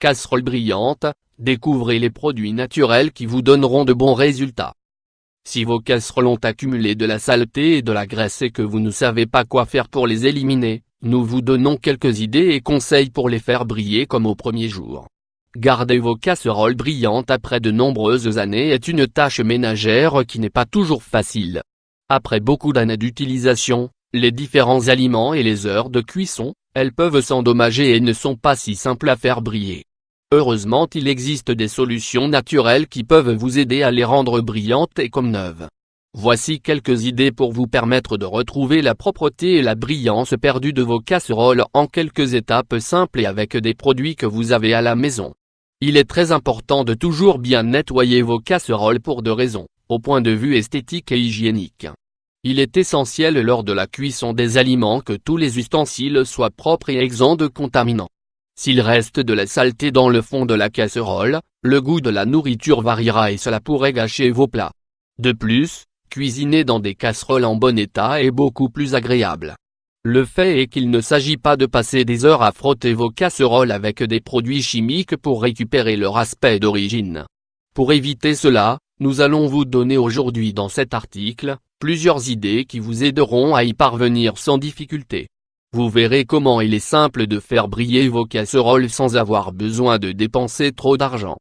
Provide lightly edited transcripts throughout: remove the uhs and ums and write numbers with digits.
Casserole brillante, découvrez les produits naturels qui vous donneront de bons résultats. Si vos casseroles ont accumulé de la saleté et de la graisse et que vous ne savez pas quoi faire pour les éliminer, nous vous donnons quelques idées et conseils pour les faire briller comme au premier jour. Garder vos casseroles brillantes après de nombreuses années est une tâche ménagère qui n'est pas toujours facile. Après beaucoup d'années d'utilisation, les différents aliments et les heures de cuisson, elles peuvent s'endommager et ne sont pas si simples à faire briller. Heureusement il existe des solutions naturelles qui peuvent vous aider à les rendre brillantes et comme neuves. Voici quelques idées pour vous permettre de retrouver la propreté et la brillance perdue de vos casseroles en quelques étapes simples et avec des produits que vous avez à la maison. Il est très important de toujours bien nettoyer vos casseroles pour deux raisons, au point de vue esthétique et hygiénique. Il est essentiel lors de la cuisson des aliments que tous les ustensiles soient propres et exempts de contaminants. S'il reste de la saleté dans le fond de la casserole, le goût de la nourriture variera et cela pourrait gâcher vos plats. De plus, cuisiner dans des casseroles en bon état est beaucoup plus agréable. Le fait est qu'il ne s'agit pas de passer des heures à frotter vos casseroles avec des produits chimiques pour récupérer leur aspect d'origine. Pour éviter cela, nous allons vous donner aujourd'hui dans cet article, plusieurs idées qui vous aideront à y parvenir sans difficulté. Vous verrez comment il est simple de faire briller vos casseroles sans avoir besoin de dépenser trop d'argent.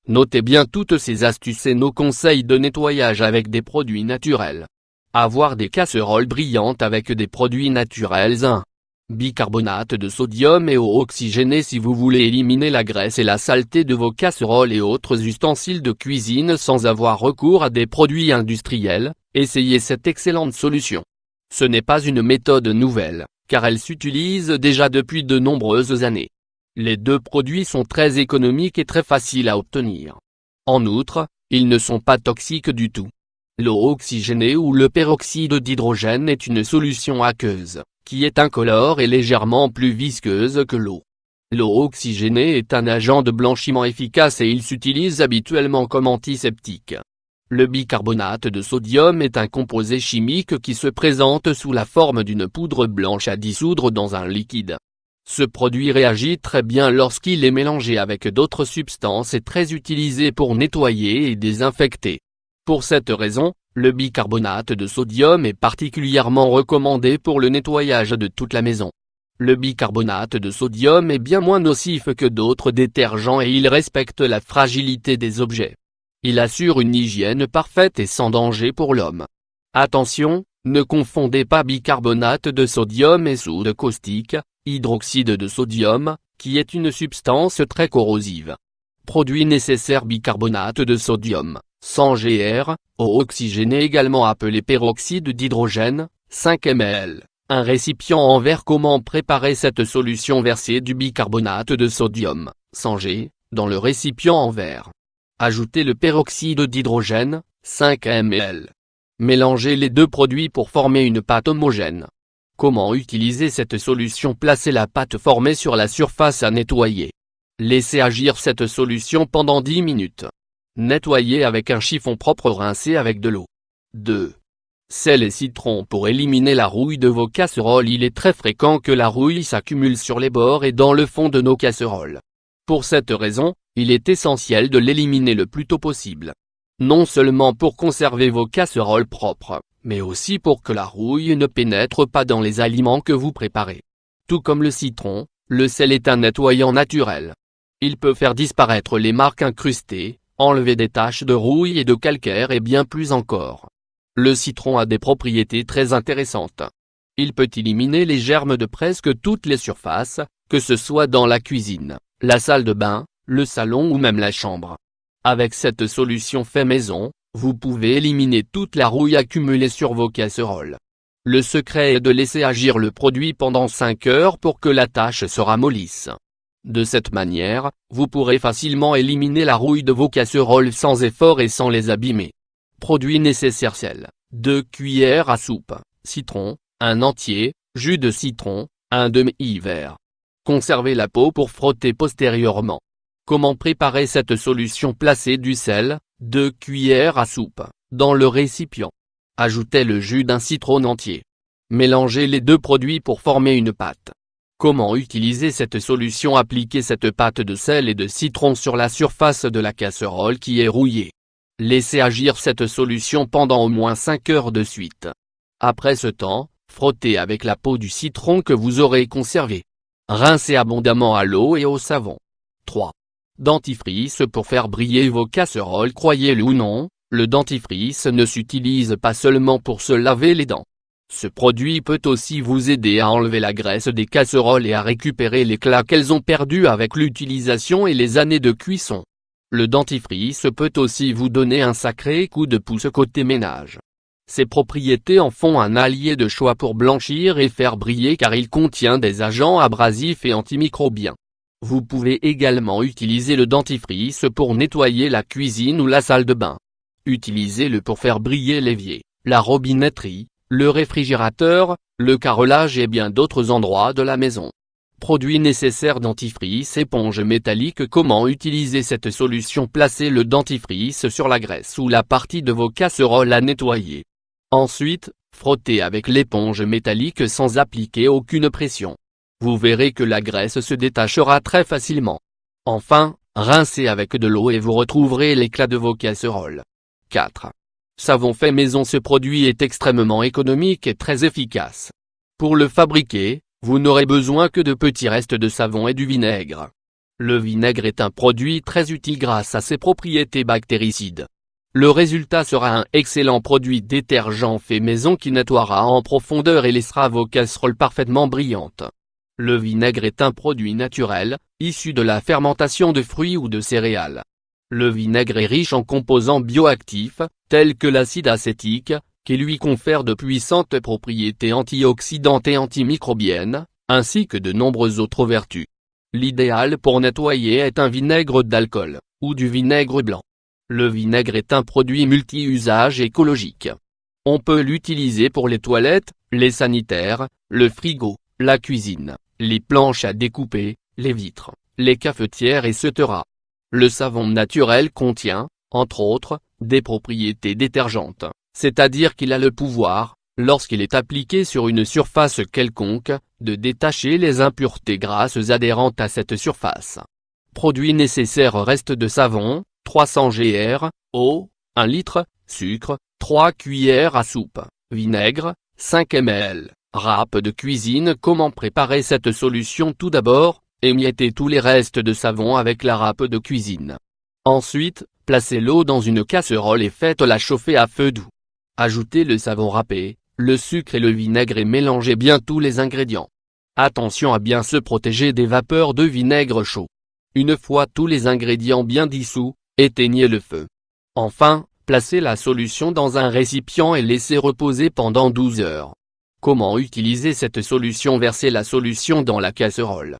Notez bien toutes ces astuces et nos conseils de nettoyage avec des produits naturels. Avoir des casseroles brillantes avec des produits naturels. 1. Bicarbonate de sodium et eau oxygénée. Si vous voulez éliminer la graisse et la saleté de vos casseroles et autres ustensiles de cuisine sans avoir recours à des produits industriels, essayez cette excellente solution. Ce n'est pas une méthode nouvelle, car elle s'utilise déjà depuis de nombreuses années. Les deux produits sont très économiques et très faciles à obtenir. En outre, ils ne sont pas toxiques du tout. L'eau oxygénée ou le peroxyde d'hydrogène est une solution aqueuse, qui est incolore et légèrement plus visqueuse que l'eau. L'eau oxygénée est un agent de blanchiment efficace et il s'utilise habituellement comme antiseptique. Le bicarbonate de sodium est un composé chimique qui se présente sous la forme d'une poudre blanche à dissoudre dans un liquide. Ce produit réagit très bien lorsqu'il est mélangé avec d'autres substances et très utilisé pour nettoyer et désinfecter. Pour cette raison, le bicarbonate de sodium est particulièrement recommandé pour le nettoyage de toute la maison. Le bicarbonate de sodium est bien moins nocif que d'autres détergents et il respecte la fragilité des objets. Il assure une hygiène parfaite et sans danger pour l'homme. Attention, ne confondez pas bicarbonate de sodium et soude caustique, hydroxyde de sodium, qui est une substance très corrosive. Produit nécessaire: bicarbonate de sodium, 100 Gr, eau oxygénée également appelée peroxyde d'hydrogène, 5 ml. Un récipient en verre. Comment préparer cette solution? Versez du bicarbonate de sodium, 100 G, dans le récipient en verre. Ajoutez le peroxyde d'hydrogène, 5 ml. Mélangez les deux produits pour former une pâte homogène. Comment utiliser cette solution? Placez la pâte formée sur la surface à nettoyer. Laissez agir cette solution pendant 10 minutes. Nettoyez avec un chiffon propre rincé avec de l'eau. 2. Sel et citron. Pour éliminer la rouille de vos casseroles. Il est très fréquent que la rouille s'accumule sur les bords et dans le fond de nos casseroles. Pour cette raison, il est essentiel de l'éliminer le plus tôt possible. Non seulement pour conserver vos casseroles propres, mais aussi pour que la rouille ne pénètre pas dans les aliments que vous préparez. Tout comme le citron, le sel est un nettoyant naturel. Il peut faire disparaître les marques incrustées, enlever des taches de rouille et de calcaire et bien plus encore. Le citron a des propriétés très intéressantes. Il peut éliminer les germes de presque toutes les surfaces, que ce soit dans la cuisine, la salle de bain, le salon ou même la chambre. Avec cette solution fait maison, vous pouvez éliminer toute la rouille accumulée sur vos casseroles. Le secret est de laisser agir le produit pendant 5 heures pour que la tâche se ramollisse. De cette manière, vous pourrez facilement éliminer la rouille de vos casseroles sans effort et sans les abîmer. Produits nécessaires: sel, 2 cuillères à soupe, citron, 1 entier, jus de citron, 1 demi-verre. Conservez la peau pour frotter postérieurement. Comment préparer cette solution? Placez du sel, 2 cuillères à soupe, dans le récipient. Ajoutez le jus d'un citron entier. Mélangez les deux produits pour former une pâte. Comment utiliser cette solution? Appliquez cette pâte de sel et de citron sur la surface de la casserole qui est rouillée. Laissez agir cette solution pendant au moins 5 heures de suite. Après ce temps, frottez avec la peau du citron que vous aurez conservé. Rincez abondamment à l'eau et au savon. 3. Dentifrice pour faire briller vos casseroles. Croyez-le ou non, le dentifrice ne s'utilise pas seulement pour se laver les dents. Ce produit peut aussi vous aider à enlever la graisse des casseroles et à récupérer l'éclat qu'elles ont perdu avec l'utilisation et les années de cuisson. Le dentifrice peut aussi vous donner un sacré coup de pouce côté ménage. Ses propriétés en font un allié de choix pour blanchir et faire briller car il contient des agents abrasifs et antimicrobiens. Vous pouvez également utiliser le dentifrice pour nettoyer la cuisine ou la salle de bain. Utilisez-le pour faire briller l'évier, la robinetterie, le réfrigérateur, le carrelage et bien d'autres endroits de la maison. Produits nécessaires: dentifrice, éponge métallique. Comment utiliser cette solution? Placez le dentifrice sur la graisse ou la partie de vos casseroles à nettoyer. Ensuite, frottez avec l'éponge métallique sans appliquer aucune pression. Vous verrez que la graisse se détachera très facilement. Enfin, rincez avec de l'eau et vous retrouverez l'éclat de vos casseroles. 4. Savon fait maison. Ce produit est extrêmement économique et très efficace. Pour le fabriquer, vous n'aurez besoin que de petits restes de savon et du vinaigre. Le vinaigre est un produit très utile grâce à ses propriétés bactéricides. Le résultat sera un excellent produit détergent fait maison qui nettoiera en profondeur et laissera vos casseroles parfaitement brillantes. Le vinaigre est un produit naturel, issu de la fermentation de fruits ou de céréales. Le vinaigre est riche en composants bioactifs, tels que l'acide acétique, qui lui confère de puissantes propriétés antioxydantes et antimicrobiennes, ainsi que de nombreuses autres vertus. L'idéal pour nettoyer est un vinaigre d'alcool, ou du vinaigre blanc. Le vinaigre est un produit multi-usage écologique. On peut l'utiliser pour les toilettes, les sanitaires, le frigo, la cuisine, les planches à découper, les vitres, les cafetières etc. Le savon naturel contient, entre autres, des propriétés détergentes, c'est-à-dire qu'il a le pouvoir, lorsqu'il est appliqué sur une surface quelconque, de détacher les impuretés grasses adhérentes à cette surface. Produits nécessaires: reste de savon, 300 gr, eau, 1 litre, sucre, 3 cuillères à soupe, vinaigre, 5 ml, râpe de cuisine. Comment préparer cette solution? Tout d'abord, émiettez tous les restes de savon avec la râpe de cuisine. Ensuite, placez l'eau dans une casserole et faites-la chauffer à feu doux. Ajoutez le savon râpé, le sucre et le vinaigre et mélangez bien tous les ingrédients. Attention à bien se protéger des vapeurs de vinaigre chaud. Une fois tous les ingrédients bien dissous, éteignez le feu. Enfin, placez la solution dans un récipient et laissez reposer pendant 12 heures. Comment utiliser cette solution? Versez la solution dans la casserole.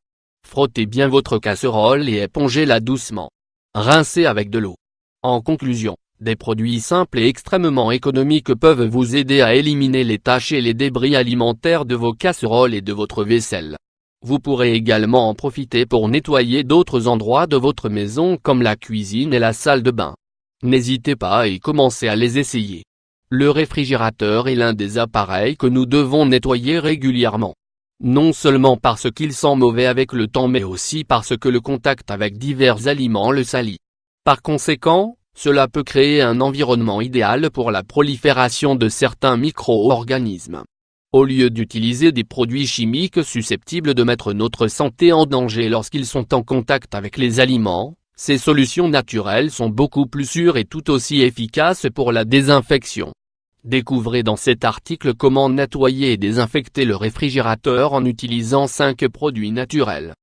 Frottez bien votre casserole et épongez-la doucement. Rincez avec de l'eau. En conclusion, des produits simples et extrêmement économiques peuvent vous aider à éliminer les taches et les débris alimentaires de vos casseroles et de votre vaisselle. Vous pourrez également en profiter pour nettoyer d'autres endroits de votre maison comme la cuisine et la salle de bain. N'hésitez pas et commencez à les essayer. Le réfrigérateur est l'un des appareils que nous devons nettoyer régulièrement. Non seulement parce qu'il sent mauvais avec le temps mais aussi parce que le contact avec divers aliments le salit. Par conséquent, cela peut créer un environnement idéal pour la prolifération de certains micro-organismes. Au lieu d'utiliser des produits chimiques susceptibles de mettre notre santé en danger lorsqu'ils sont en contact avec les aliments, ces solutions naturelles sont beaucoup plus sûres et tout aussi efficaces pour la désinfection. Découvrez dans cet article comment nettoyer et désinfecter le réfrigérateur en utilisant 5 produits naturels.